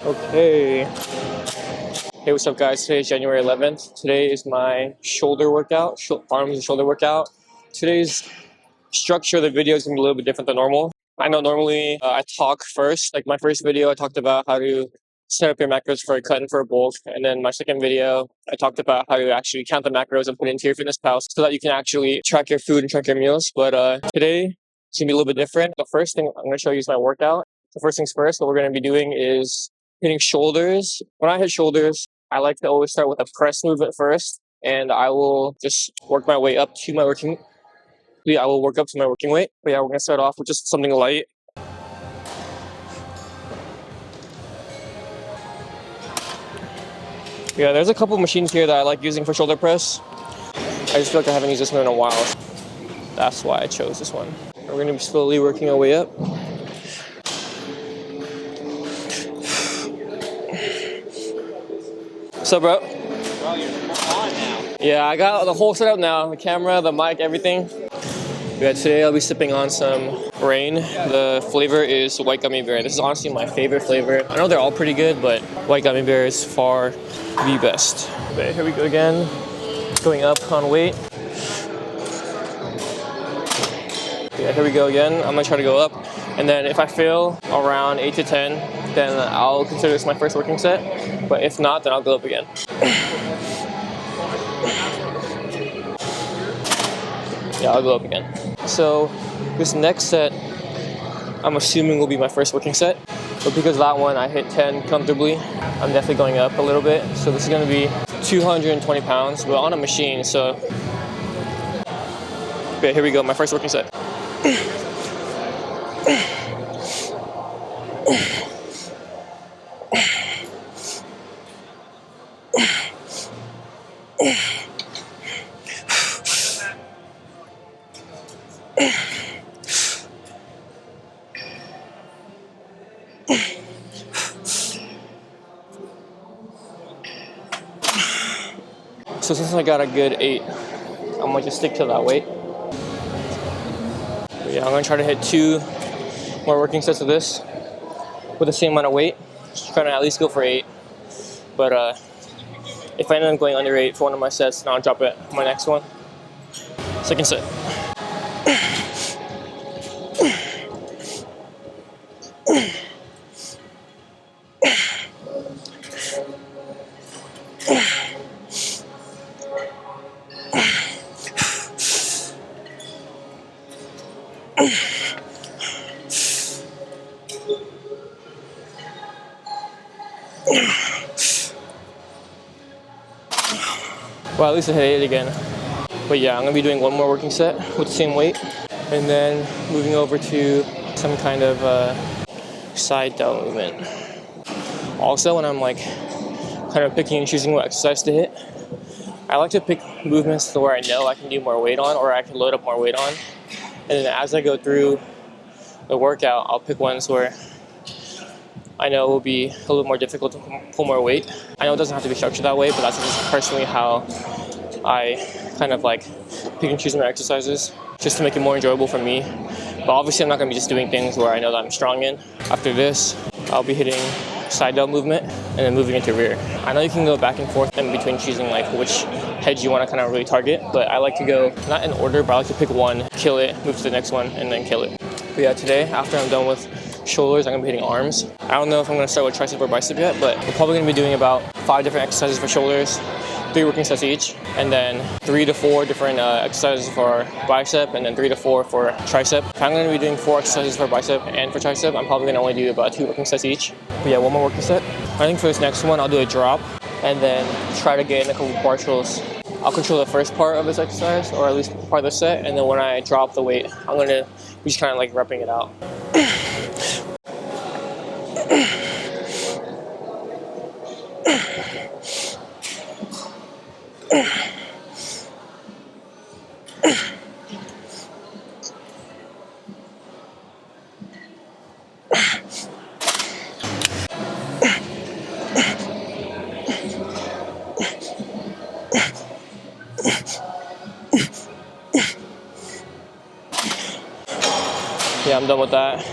Okay. Hey, what's up, guys? Today is January 11th. Today is my shoulder workout, arms and shoulder workout. Today's structure of the video is going to be a little bit different than normal. I know normally I talk first. Like my first video, I talked about how to set up your macros for a cut and for a bulk. And then my second video, I talked about how to actually count the macros and put it into your fitness pal so that you can actually track your food and track your meals. But today, it's going to be a little bit different. The first thing I'm going to show you is my workout. So first things first, what we're going to be doing is hitting shoulders. When I hit shoulders, I like to always start with a press movement first, and I will just work my way up to my working. I will work up to my working weight. But yeah, we're gonna start off with just something light. Yeah, there's a couple machines here that I like using for shoulder press. I just feel like I haven't used this one in a while. That's why I chose this one. We're gonna be slowly working our way up. What's up, bro? Bro, you're on now. Yeah, I got the whole setup now. The camera, the mic, everything. Yeah, today I'll be sipping on some Rain. The flavor is white gummy bear. This is honestly my favorite flavor. I know they're all pretty good, but white gummy bear is far the best. Okay, here we go again. Going up on weight. Yeah, here we go again. I'm gonna try to go up. And then if I fail around 8 to 10, then I'll consider this my first working set. But if not, then I'll go up again. Yeah, I'll go up again. So this next set, I'm assuming will be my first working set. But because that one I hit 10 comfortably, I'm definitely going up a little bit. So this is gonna be 220 pounds, but on a machine, so. Okay, here we go, my first working set. So since I got a good 8, I'm gonna just stick to that weight. But yeah, I'm gonna try to hit 2 more working sets of this with the same amount of weight. Just trying to at least go for 8. But if I end up going under 8 for one of my sets, then I'll drop it on my next one. Second set. Well, at least I hit 8 again. But yeah, I'm gonna be doing one more working set with the same weight, and then moving over to some kind of side delt movement. Also, when I'm like kind of picking and choosing what exercise to hit, I like to pick movements to where I know I can do more weight on, or I can load up more weight on. And then as I go through the workout, I'll pick ones where I know it will be a little more difficult to pull more weight. I know it doesn't have to be structured that way, but that's just personally how I kind of like pick and choose my exercises, just to make it more enjoyable for me. But obviously I'm not gonna be just doing things where I know that I'm strong in. After this, I'll be hitting side delt movement and then moving into rear. I know you can go back and forth in between choosing like which head you wanna kind of really target, but I like to go not in order, but I like to pick one, kill it, move to the next one, and then kill it. But yeah, today, after I'm done with shoulders, I'm gonna be hitting arms. I don't know if I'm gonna start with tricep or bicep yet, but we're probably gonna be doing about 5 different exercises for shoulders, 3 working sets each, and then 3 to 4 different exercises for bicep, and then 3 to 4 for tricep. If I'm gonna be doing 4 exercises for bicep and for tricep, I'm probably gonna only do about 2 working sets each. But yeah, one more working set. I think for this next one, I'll do a drop, and then try to get in a couple partials. I'll control the first part of this exercise, or at least part of the set, and then when I drop the weight, I'm gonna be just kind of like repping it out. Yeah, I'm done with that.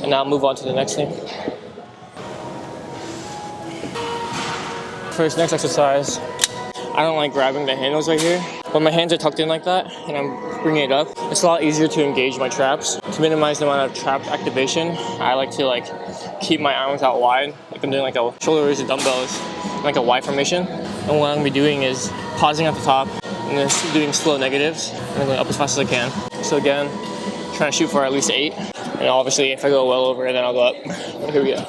And now I'll move on to the next thing. For this next exercise, I don't like grabbing the handles right here. When my hands are tucked in like that and I'm bringing it up, it's a lot easier to engage my traps. To minimize the amount of trap activation, I like to keep my arms out wide, like I'm doing like a shoulder raise to dumbbells, like a Y formation. And what I'm gonna be doing is pausing at the top and then doing slow negatives and then going up as fast as I can. So again, trying to shoot for at least 8. And obviously if I go well over it, then I'll go up. Here we go.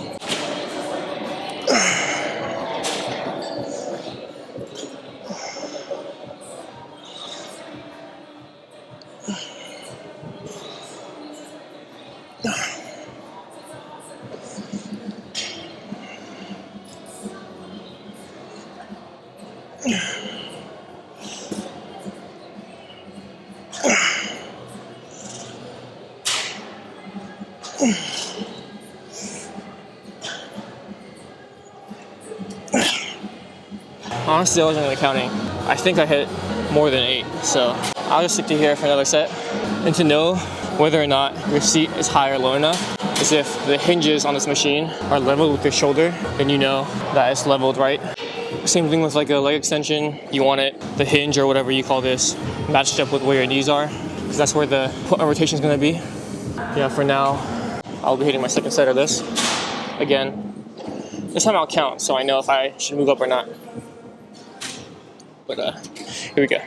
Honestly, I wasn't really counting. I think I hit more than 8, so I'll just stick to here for another set. And to know whether or not your seat is high or low enough is if the hinges on this machine are level with your shoulder, then you know that it's leveled right. Same thing with like a leg extension. You want it, the hinge or whatever you call this, matched up with where your knees are, because that's where the rotation is going to be. Yeah, for now, I'll be hitting my second set of this. Again, this time I'll count so I know if I should move up or not. But here we go.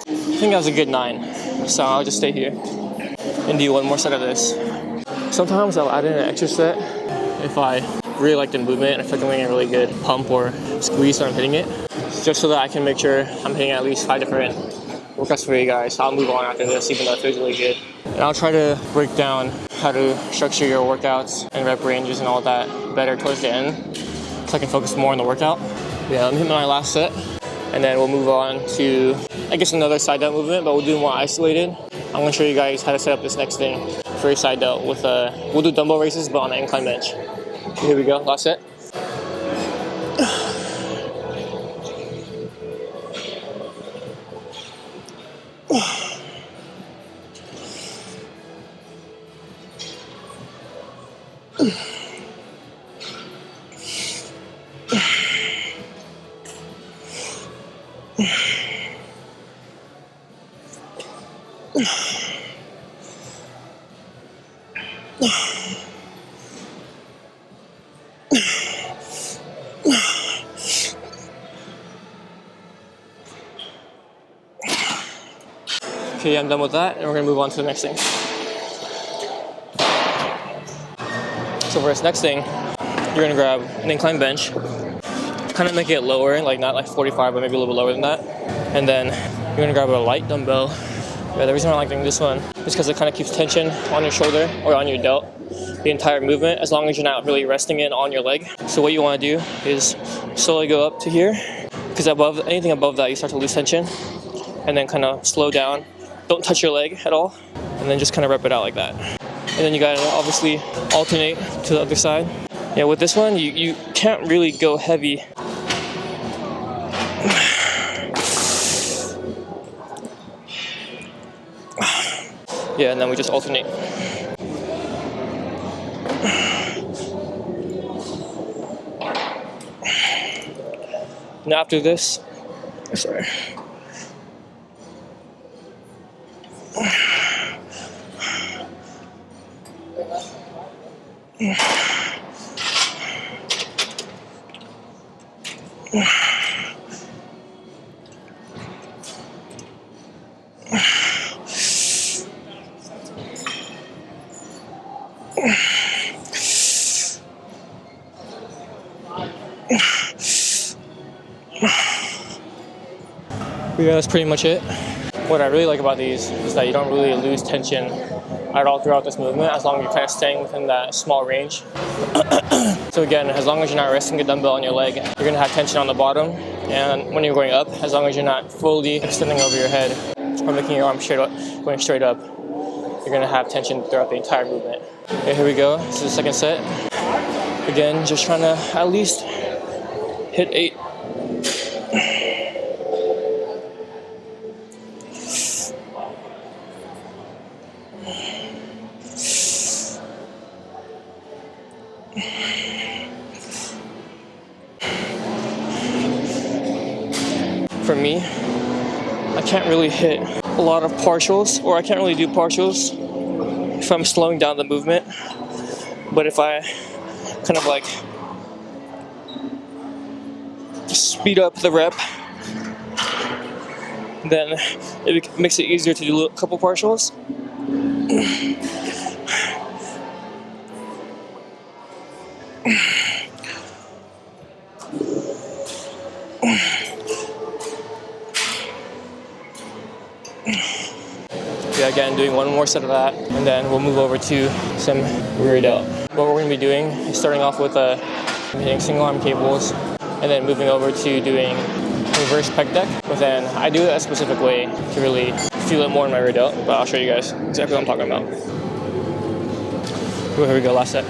I think that was a good 9, so I'll just stay here and do one more set of this. Sometimes I'll add in an extra set if I really like the movement and I feel like I'm getting a really good pump or squeeze when I'm hitting it, just so that I can make sure I'm hitting at least 5 different workouts for you guys. I'll move on after this, even though it feels really good. And I'll try to break down how to structure your workouts and rep ranges and all that better towards the end, so I can focus more on the workout. Yeah, let me hit my last set, and then we'll move on to, I guess, another side delt movement, but we'll do more isolated. I'm gonna show you guys how to set up this next thing for your side delt with we'll do dumbbell raises, but on an incline bench. Here we go, last set. Okay, I'm done with that, and we're gonna move on to the next thing. So for this next thing, you're gonna grab an incline bench, kind of make it lower, like not like 45, but maybe a little bit lower than that. And then you're gonna grab a light dumbbell. Yeah, the reason I like doing this one is because it kind of keeps tension on your shoulder or on your delt the entire movement, as long as you're not really resting it on your leg. So what you want to do is slowly go up to here, because anything above that you start to lose tension, and then kind of slow down. Don't touch your leg at all, and then just kind of rep it out like that. And then you gotta obviously alternate to the other side. Yeah, with this one, you can't really go heavy. Yeah, and then we just alternate. Now after this, sorry. Yeah, that's pretty much it. What I really like about these is that you don't really lose tension all throughout this movement, as long as you're kind of staying within that small range. So again, as long as you're not resting the dumbbell on your leg, you're going to have tension on the bottom. And when you're going up, as long as you're not fully extending over your head or making your arm going straight up, you're going to have tension throughout the entire movement. Okay, here we go. This is the second set. Again, just trying to at least hit 8. For me, I can't really hit a lot of partials, or I can't really do partials if I'm slowing down the movement. But if I kind of like speed up the rep, then it makes it easier to do a couple partials. Yeah, again, doing one more set of that, and then we'll move over to some rear delt. What we're going to be doing is starting off with hitting single arm cables, and then moving over to doing reverse pec deck. But then I do it a specific way to really feel it more in my rear delt, but I'll show you guys exactly what I'm talking about. Well, here we go, last set.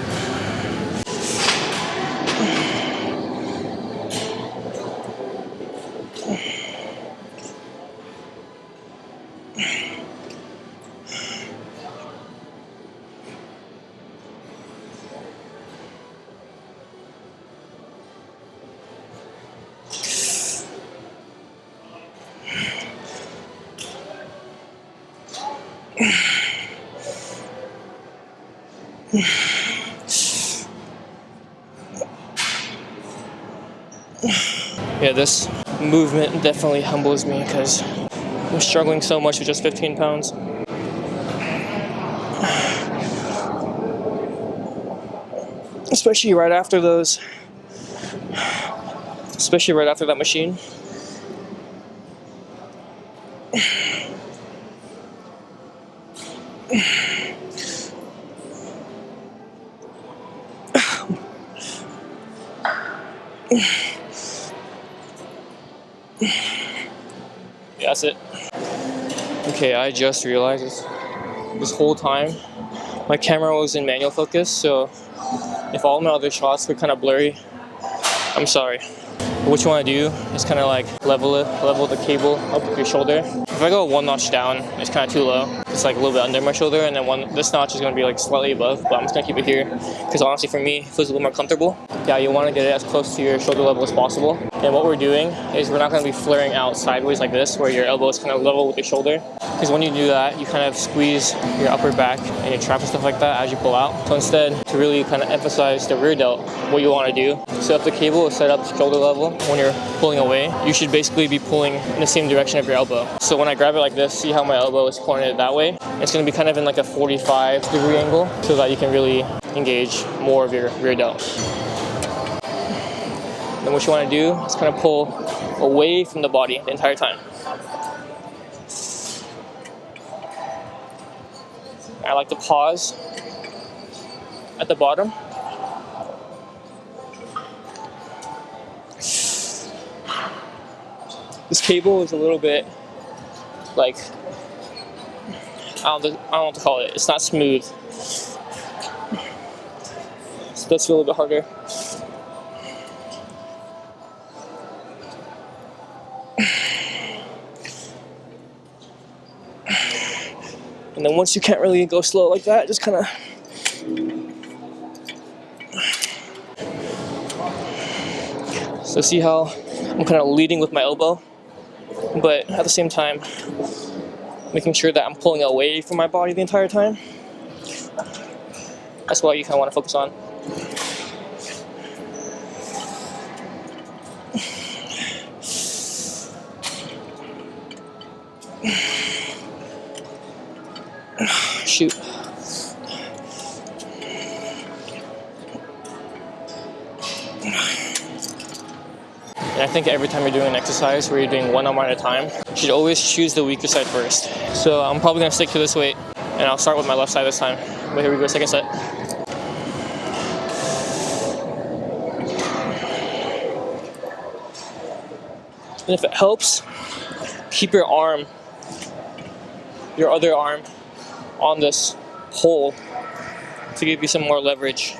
Yeah, this movement definitely humbles me because I'm struggling so much with just 15 pounds. Especially right after that machine. Yeah, that's it. Okay, I just realized this whole time my camera was in manual focus, so if all my other shots were kind of blurry, I'm sorry. What you want to do is kind of like level the cable up with your shoulder. If I go one notch down, it's kind of too low. It's like a little bit under my shoulder, and then this notch is going to be like slightly above, but I'm just going to keep it here because honestly for me it feels a little more comfortable. Yeah, you want to get it as close to your shoulder level as possible. And what we're doing is we're not going to be flaring out sideways like this where your elbow is kind of level with your shoulder, because when you do that you kind of squeeze your upper back and your traps and stuff like that as you pull out. So instead, to really kind of emphasize the rear delt, what you want to do, so if the cable is set up to shoulder level, when you're pulling away, you should basically be pulling in the same direction of your elbow. So when I grab it like this, see how my elbow is pointed that way? It's going to be kind of in like a 45-degree angle so that you can really engage more of your rear delt. Then what you want to do is kind of pull away from the body the entire time. I like to pause at the bottom. This cable is a little bit like, I don't know what to call it. It's not smooth. So that's a little bit harder. And then once you can't really go slow like that, just kind of so see how I'm kind of leading with my elbow, but at the same time making sure that I'm pulling away from my body the entire time. That's what you kind of want to focus on. Shoot. And I think every time you're doing an exercise where you're doing one arm at a time, you should always choose the weaker side first. So I'm probably going to stick to this weight, and And I'll start with my left side this time. But here we go, second set. And if it helps, keep your other arm, on this pole to give you some more leverage.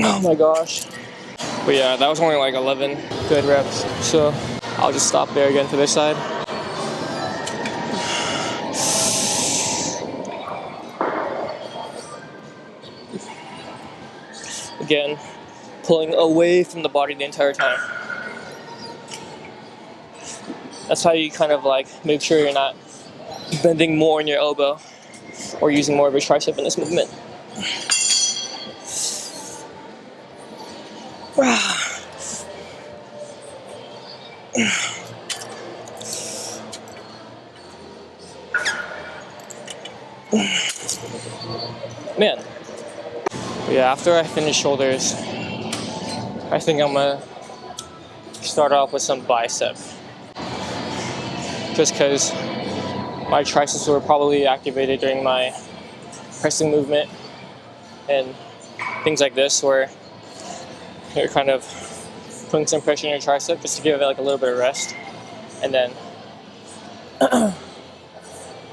Oh my gosh. But yeah, that was only like 11 good reps. So I'll just stop there again for this side. Again, pulling away from the body the entire time. That's how you kind of like make sure you're not bending more in your elbow or using more of your tricep in this movement. Man. But yeah, after I finish shoulders, I think I'm gonna start off with some bicep. Just because my triceps were probably activated during my pressing movement and things like this where you're kind of putting some pressure in your tricep just to give it like a little bit of rest and then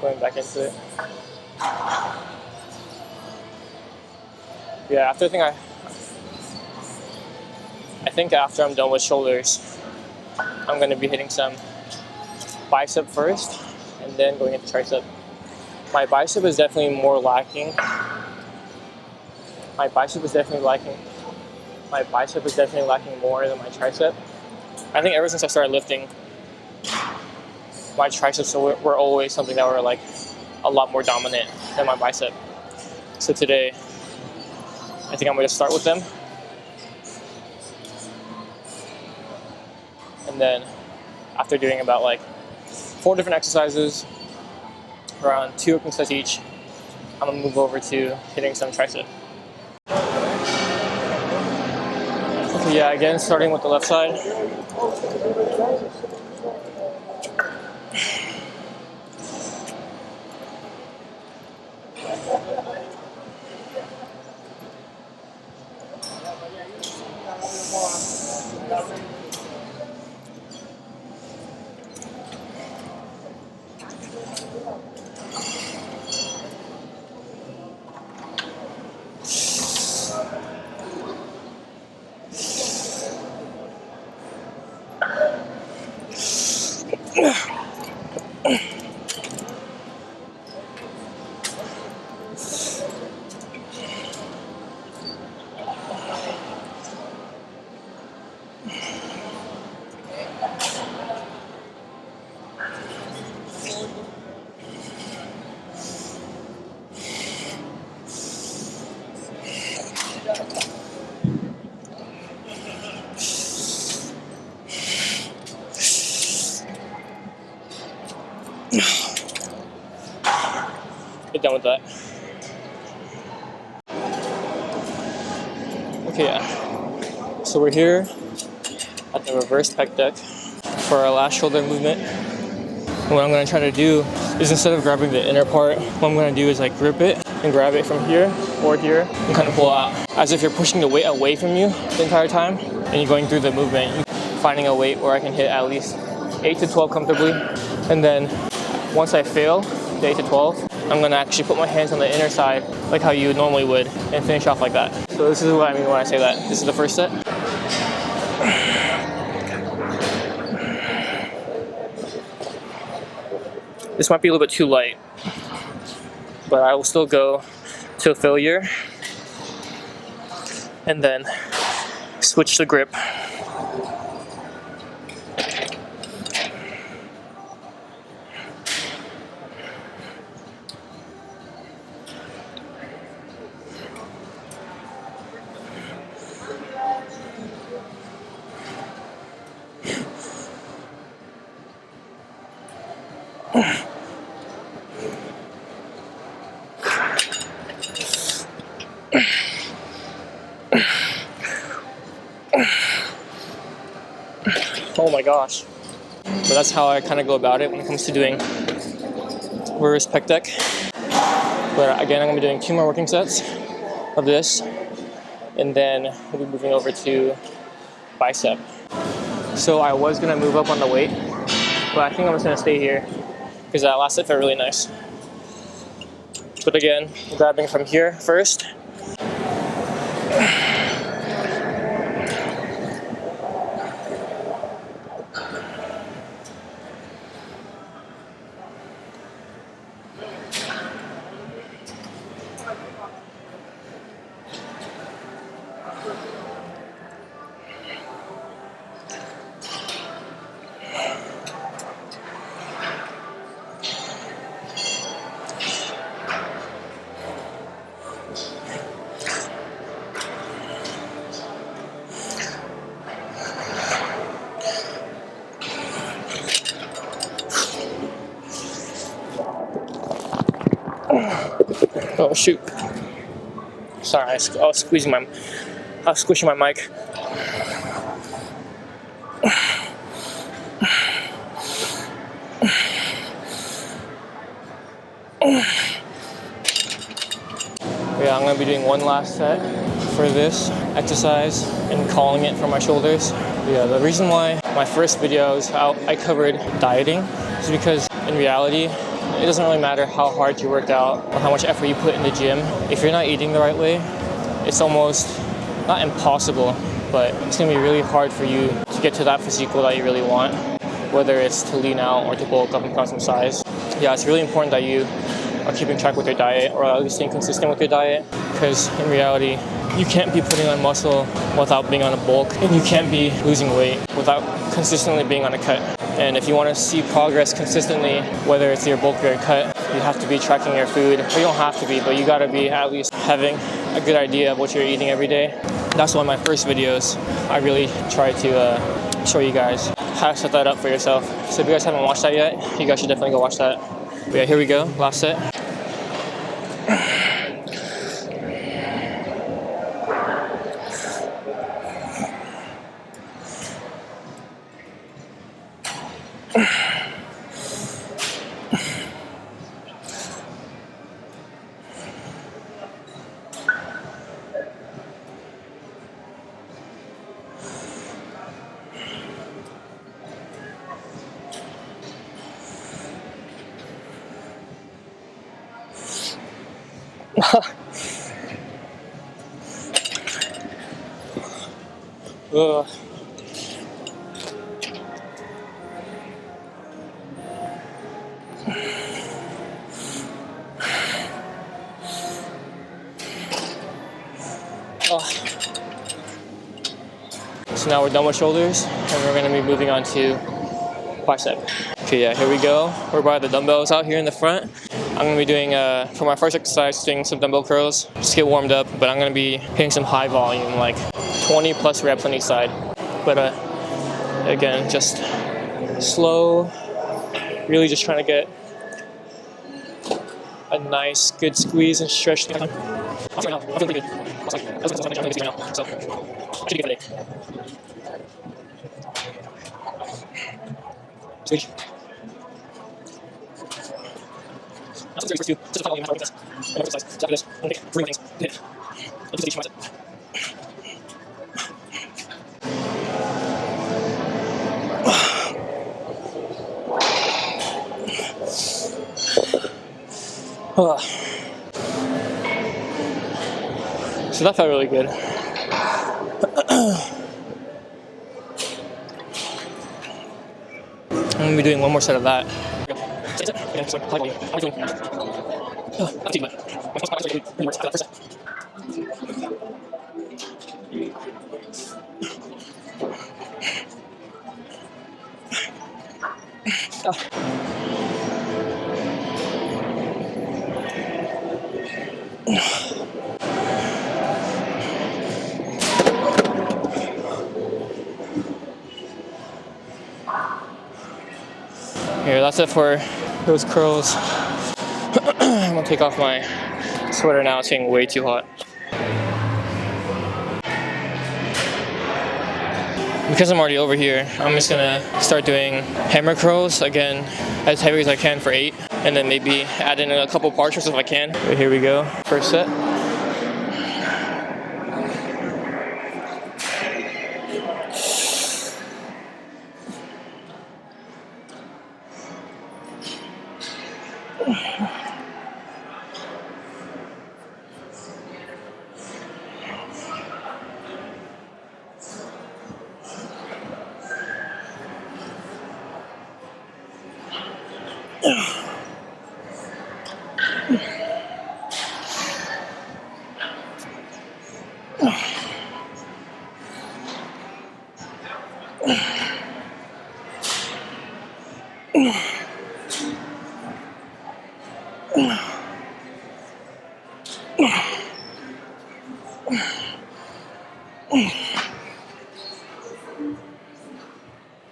going back into it. Yeah, I think after I'm done with shoulders, I'm going to be hitting some bicep first and then going into tricep. My bicep is definitely more lacking. My bicep is definitely lacking more than my tricep. I think ever since I started lifting, my triceps were always something that were like a lot more dominant than my bicep. So today, I think I'm going to start with them. And then after doing about like 4 different exercises, around 2 open sets each, I'm going to move over to hitting some tricep. Okay, yeah, again, starting with the left side. Get done with that. Okay, yeah. So we're here at the reverse pec deck for our last shoulder movement. And what I'm going to try to do is instead of grabbing the inner part, what I'm going to do is like grip it and grab it from here or here and kind of pull out as if you're pushing the weight away from you the entire time and you're going through the movement, finding a weight where I can hit at least 8 to 12 comfortably. And then once I fail the 8 to 12, I'm going to actually put my hands on the inner side like how you normally would and finish off like that. So this is what I mean when I say that. This is the first set. This might be a little bit too light, but I will still go till failure and then switch the grip. gosh. But that's how I kind of go about it when it comes to doing reverse pec deck. But again, I'm gonna be doing 2 more working sets of this, and then we'll be moving over to bicep. So I was gonna move up on the weight, but I think I'm just gonna stay here because that last set felt really nice. But again, grabbing from here first. Oh shoot! Sorry, I was squishing my mic. Yeah, I'm gonna be doing one last set for this exercise and calling it for my shoulders. Yeah, the reason why my first videos I covered dieting is because in reality, it doesn't really matter how hard you work out or how much effort you put in the gym. If you're not eating the right way, it's almost not impossible, but it's gonna be really hard for you to get to that physique that you really want, whether it's to lean out or to bulk up and put on some size. Yeah, it's really important that you are keeping track with your diet, or at least staying consistent with your diet, because in reality, you can't be putting on muscle without being on a bulk, and you can't be losing weight without consistently being on a cut. And if you want to see progress consistently, whether it's your bulk or your cut, you have to be tracking your food. Or you don't have to be, but you gotta be at least having a good idea of what you're eating every day. That's why my first videos, I really try to show you guys how to set that up for yourself. So if you guys haven't watched that yet, you guys should definitely go watch that. But yeah, here we go, last set. Ugh. So now we're done with shoulders, and we're gonna be moving on to bicep. Okay, yeah, here we go. We're by the dumbbells out here in the front. I'm gonna be doing, for my first exercise, doing some dumbbell curls, just get warmed up, but I'm gonna be hitting some high volume, like 20 plus reps on each side. But again, just slow, really just trying to get a nice, good squeeze and stretch. I'm feeling pretty good. So, should be good today. Squeeze. That's the first two. Just a high volume, half this. And exercise. So after this, I'm gonna take 3 things. Hit. And just each bicep. So that felt really good. I'm gonna be doing one more set of that. Again, just like high volume. I'm doing. Not too bad. My first bicep really works after that first set. Here, that's it for those curls. I'm gonna take off my sweater now, it's getting way too hot. because I'm already over here, I'm just gonna start doing hammer curls again, as heavy as I can for 8, and then maybe add in a couple partials if I can. But here we go, first set.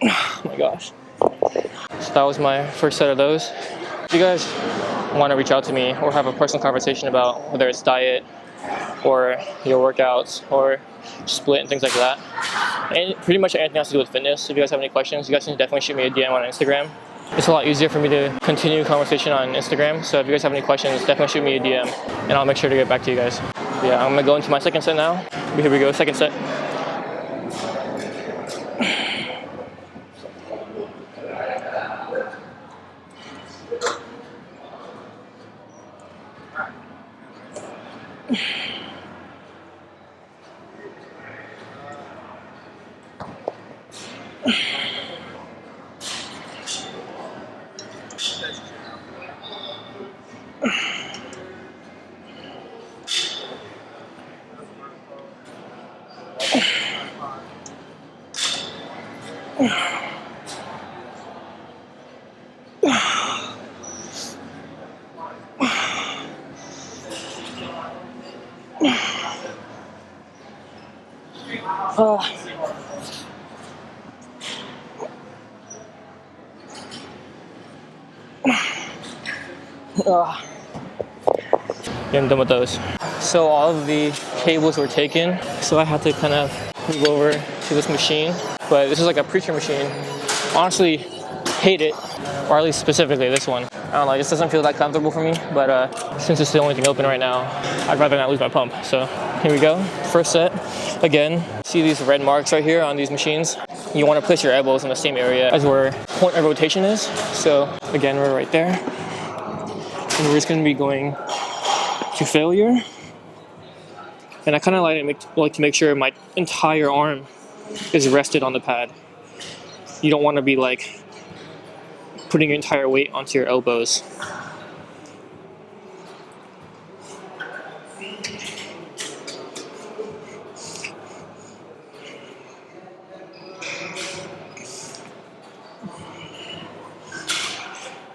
Oh my gosh. So that was my first set of those. If you guys want to reach out to me or have a personal conversation about whether it's diet or your workouts or split and things like that, and pretty much anything else to do with fitness, if you guys have any questions, you guys can definitely shoot me a DM on Instagram. It's a lot easier for me to continue conversation on Instagram, so if you guys have any questions, definitely shoot me a DM and I'll make sure to get back to you guys. Yeah, I'm gonna go into my second set now. Here we go, second set. Getting done with those. So all of the cables were taken, so I had to kind of move over to this machine. But this is like a preacher machine. Honestly, hate it, or at least specifically this one. I don't know, it just doesn't feel that comfortable for me, but since it's the only thing open right now, I'd rather not lose my pump. So here we go, first set. Again, see these red marks right here on these machines? You want to place your elbows in the same area as where point of rotation is. So again, we're right there. And we're just going to be going to failure. And I kind of like to make sure my entire arm is rested on the pad. You don't want to be like putting your entire weight onto your elbows.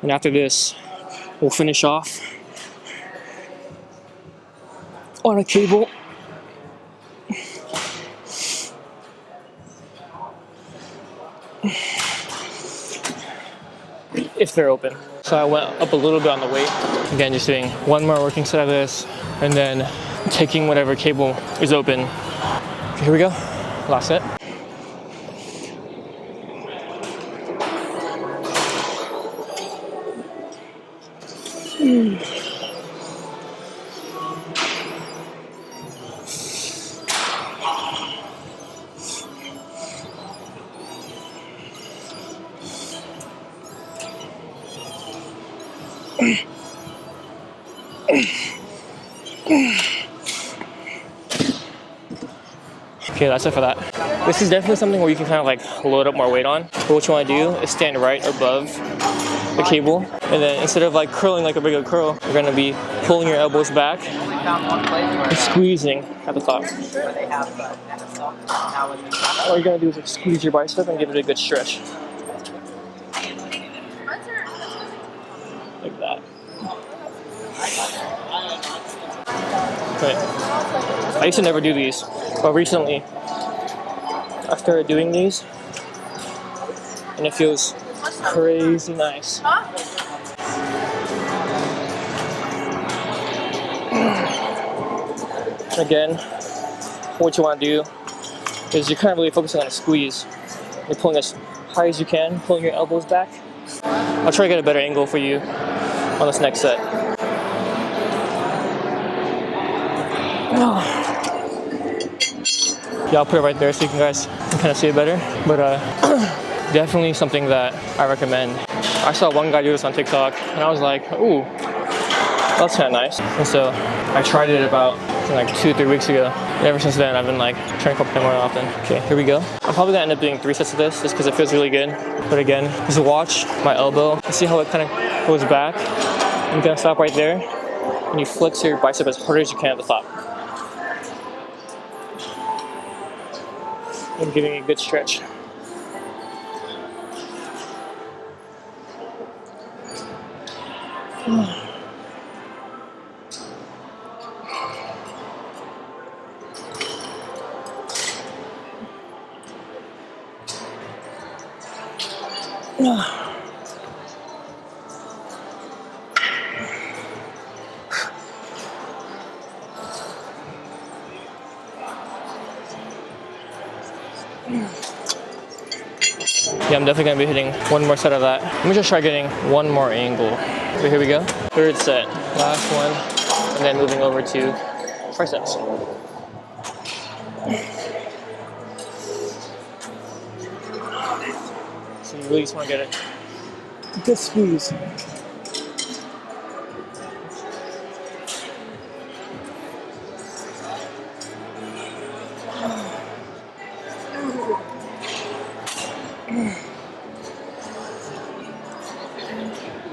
And after this, we'll finish off on a cable. If they're open. So I went up a little bit on the weight. Again, just doing one more working set of this, and then taking whatever cable is open. Okay, here we go, last set. Okay, that's it for that. This is definitely something where you can kind of like load up more weight on. But what you want to do is stand right above the cable, and then instead of like curling like a regular curl, you're going to be pulling your elbows back and squeezing at the top. All you're going to do is like squeeze your bicep and give it a good stretch. Like that. Okay. I used to never do these, but recently I started doing these and it feels crazy nice. Again, what you want to do is you're kind of really focusing on a squeeze. You're pulling as high as you can, pulling your elbows back. I'll try to get a better angle for you on this next set. Yeah, I'll put it right there so you guys can kind of see it better. But definitely something that I recommend. I saw one guy do this on TikTok, and I was like, ooh, that's kind of nice. And so I tried it about like 2-3 weeks ago. And ever since then, I've been like trying to incorporate more often. Okay, here we go. I'm probably gonna end up doing 3 sets of this just because it feels really good. But again, just watch my elbow. See how it kind of goes back. And you're gonna stop right there. And you flex your bicep as hard as you can at the top. And giving it a good stretch. Yeah, I'm definitely gonna be hitting one more set of that. Let me just try getting one more angle. So here we go. 3rd set, last one, and then moving over to triceps. So you really just want to get a good squeeze.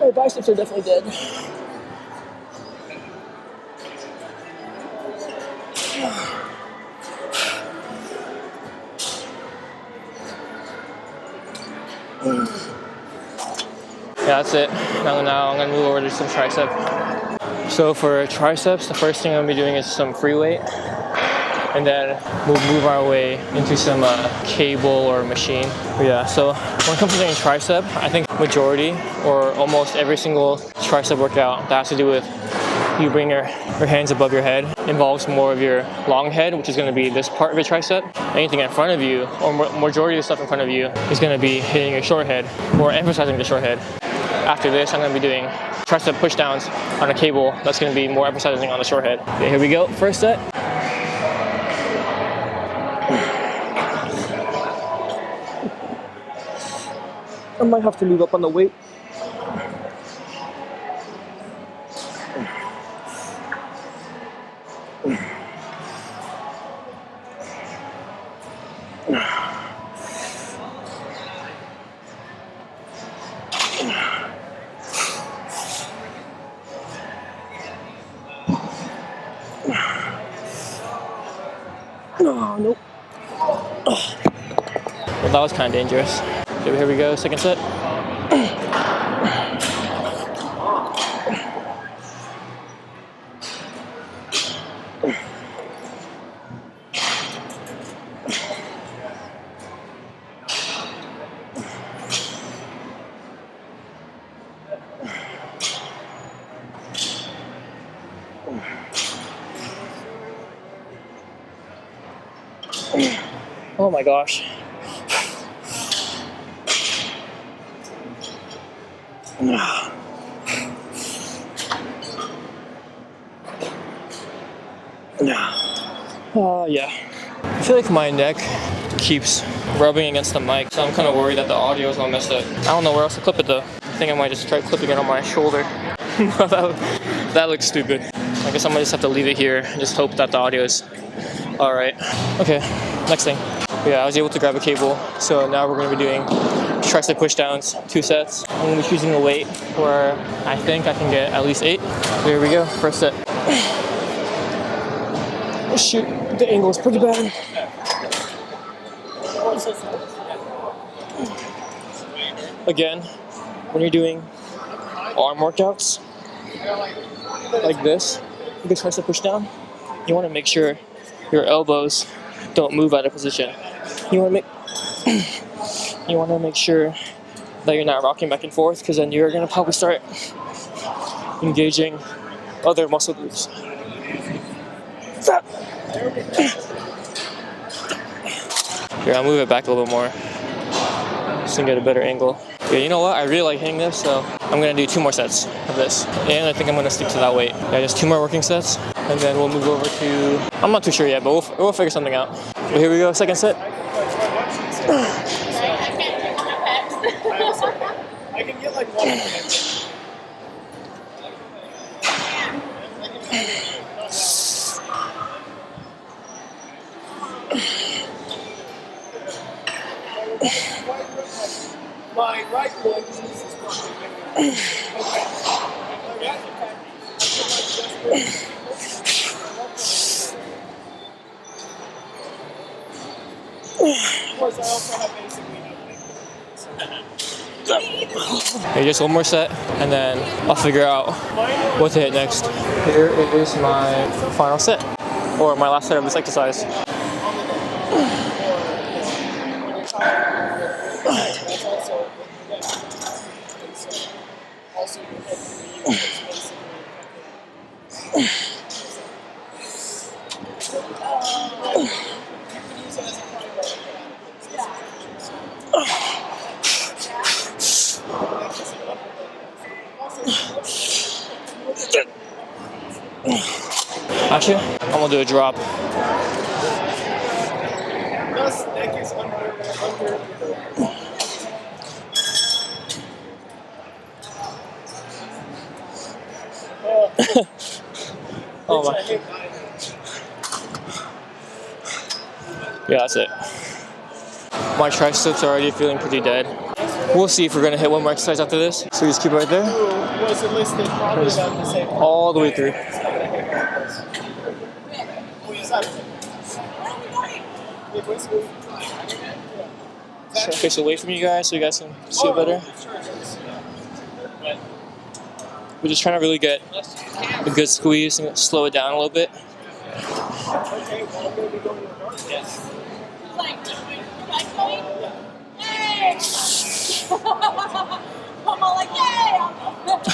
My biceps are definitely dead. Yeah, that's it. Now I'm gonna move over to some tricep. So for triceps, the first thing I'm gonna be doing is some free weight. And then we'll move our way into some cable or machine. But yeah, so when it comes to doing tricep, I think majority or almost every single tricep workout that has to do with you bring your hands above your head involves more of your long head, which is going to be this part of your tricep. Anything in front of you, or majority of the stuff in front of you, is going to be hitting your short head or emphasizing the short head. After this, I'm going to be doing tricep push downs on a cable. That's going to be more emphasizing on the short head. Okay, here we go. First set. I might have to move up on the weight. Oh, nope. Well, that was kind of dangerous. So here we go, second set. Oh my gosh. Yeah. I feel like my neck keeps rubbing against the mic, so I'm kind of worried that the audio is gonna mess up. I don't know where else to clip it though. I think I might just try clipping it on my shoulder. that looks stupid. I guess I might just have to leave it here and just hope that the audio is alright. Okay, next thing. Yeah, I was able to grab a cable, so now we're gonna be doing tricep push downs, 2 sets. I'm gonna be choosing a weight where I think I can get at least 8. Here we go, first set. Oh shoot, the angle is pretty bad. Again, when you're doing arm workouts like this, you can tricep push down. You want to make sure your elbows don't move out of position. You want to make sure that you're not rocking back and forth, because then you're gonna probably start engaging other muscle groups. Here, I'll move it back a little bit more so you can get a better angle. Yeah, you know what? I really like hitting this, so I'm gonna do 2 more sets of this. And I think I'm gonna stick to that weight. Yeah, just 2 more working sets, and then we'll move over to, I'm not too sure yet, but we'll figure something out. But here we go, second set. I can get like 1 minute. My right one is okay. Of course, I also have basically nothing. Okay, just 1 more set, and then I'll figure out what to hit next. Here is my final set, or my last set of this exercise. Actually, I'm gonna do a drop. Thus, neck is under. Oh my. Yeah, that's it. My triceps are already feeling pretty dead. We'll see if we're gonna hit 1 more exercise after this. So just keep it right there. Was it listed probably about the same? All the way through. Try to face away from you guys so you guys can see it better. We're just trying to really get a good squeeze and slow it down a little bit. Okay, well, I'm going to be going to the dark. Yes.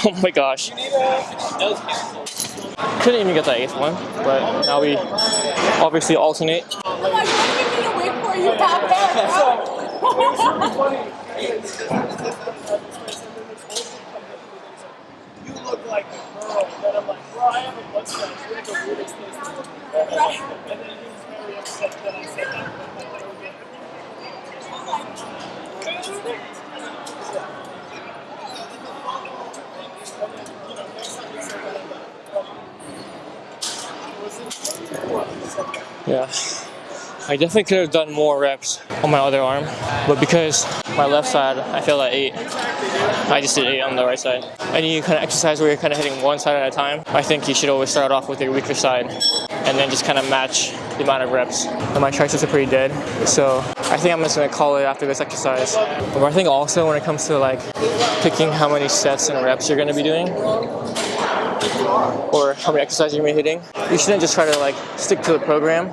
Oh my gosh. Couldn't even get that 8th one, but now we obviously alternate. You look like a girl, and then I'm like, bro, I have a mustache. You have a weird extension. And then he was very upset that I said that. Yeah. I definitely could have done more reps on my other arm, but because my left side, I feel at 8, I just did 8 on the right side. Any kind of exercise where you're kind of hitting one side at a time, I think you should always start off with your weaker side and then just kind of match the amount of reps. And my triceps are pretty dead, so I think I'm just gonna call it after this exercise. But I think also when it comes to like picking how many sets and reps you're gonna be doing, or how many exercises you're gonna be hitting, you shouldn't just try to like stick to the program,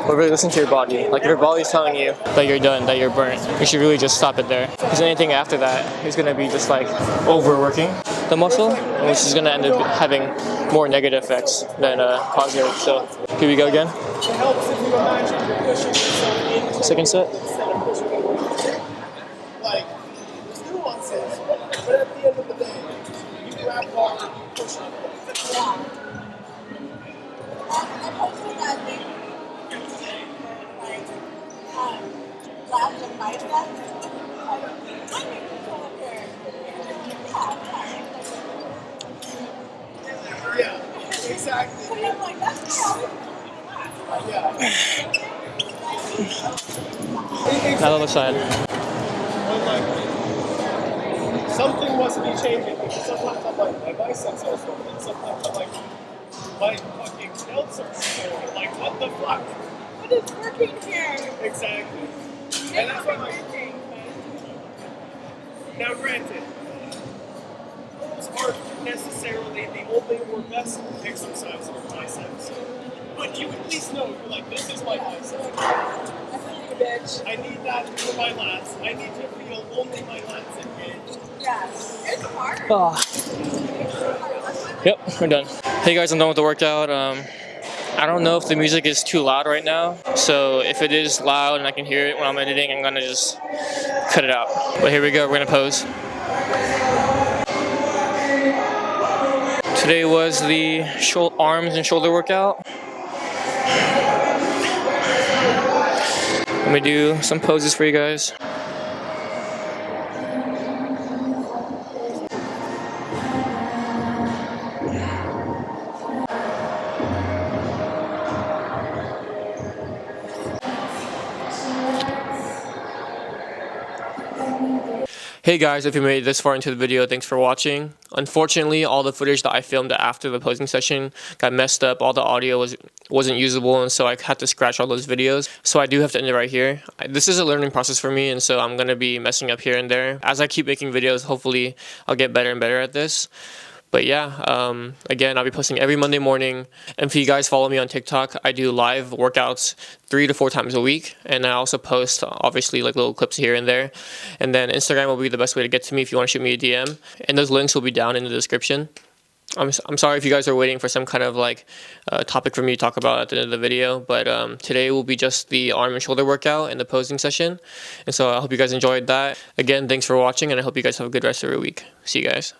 but really listen to your body. Like if your body's telling you that you're done, that you're burnt, you should really just stop it there. Because anything after that is gonna be just like overworking the muscle, which is gonna end up having more negative effects than positive. So here we go again. It helps if you imagine you're pushing yourself into Second set. instead of pushing away. Like, there's nuances, but at the end of the day, you grab hard, you push it. Yeah, exactly. Yeah. Now the other side. Something must be changing because sometimes I'm like, my biceps are sore, and sometimes I'm like, my fucking delts are sore. Like, what the fuck? What is working here? Exactly. And that's why I'm like, now granted, those aren't necessarily the only or best exercise for biceps. But you at least know, you're like, this is my bicep. Bitch. I need that for my lats. I need to feel only my lats engaged. Yes. It's hard. Oh. Yep, we're done. Hey guys, I'm done with the workout. I don't know if the music is too loud right now, so if it is loud and I can hear it when I'm editing, I'm gonna just cut it out. But here we go, we're gonna pose. Today was the arms and shoulder workout. Let me do some poses for you guys. Hey guys, if you made it this far into the video, thanks for watching. Unfortunately, all the footage that I filmed after the posing session got messed up. All the audio wasn't usable, and so I had to scratch all those videos. So I do have to end it right here. This is a learning process for me, and so I'm going to be messing up here and there. As I keep making videos, hopefully I'll get better and better at this. But yeah, again, I'll be posting every Monday morning. And if you guys follow me on TikTok, I do live workouts 3 to 4 times a week. And I also post, obviously, like little clips here and there. And then Instagram will be the best way to get to me if you want to shoot me a DM. And those links will be down in the description. I'm sorry if you guys are waiting for some kind of like topic for me to talk about at the end of the video. But today will be just the arm and shoulder workout and the posing session. And so I hope you guys enjoyed that. Again, thanks for watching, and I hope you guys have a good rest of your week. See you guys.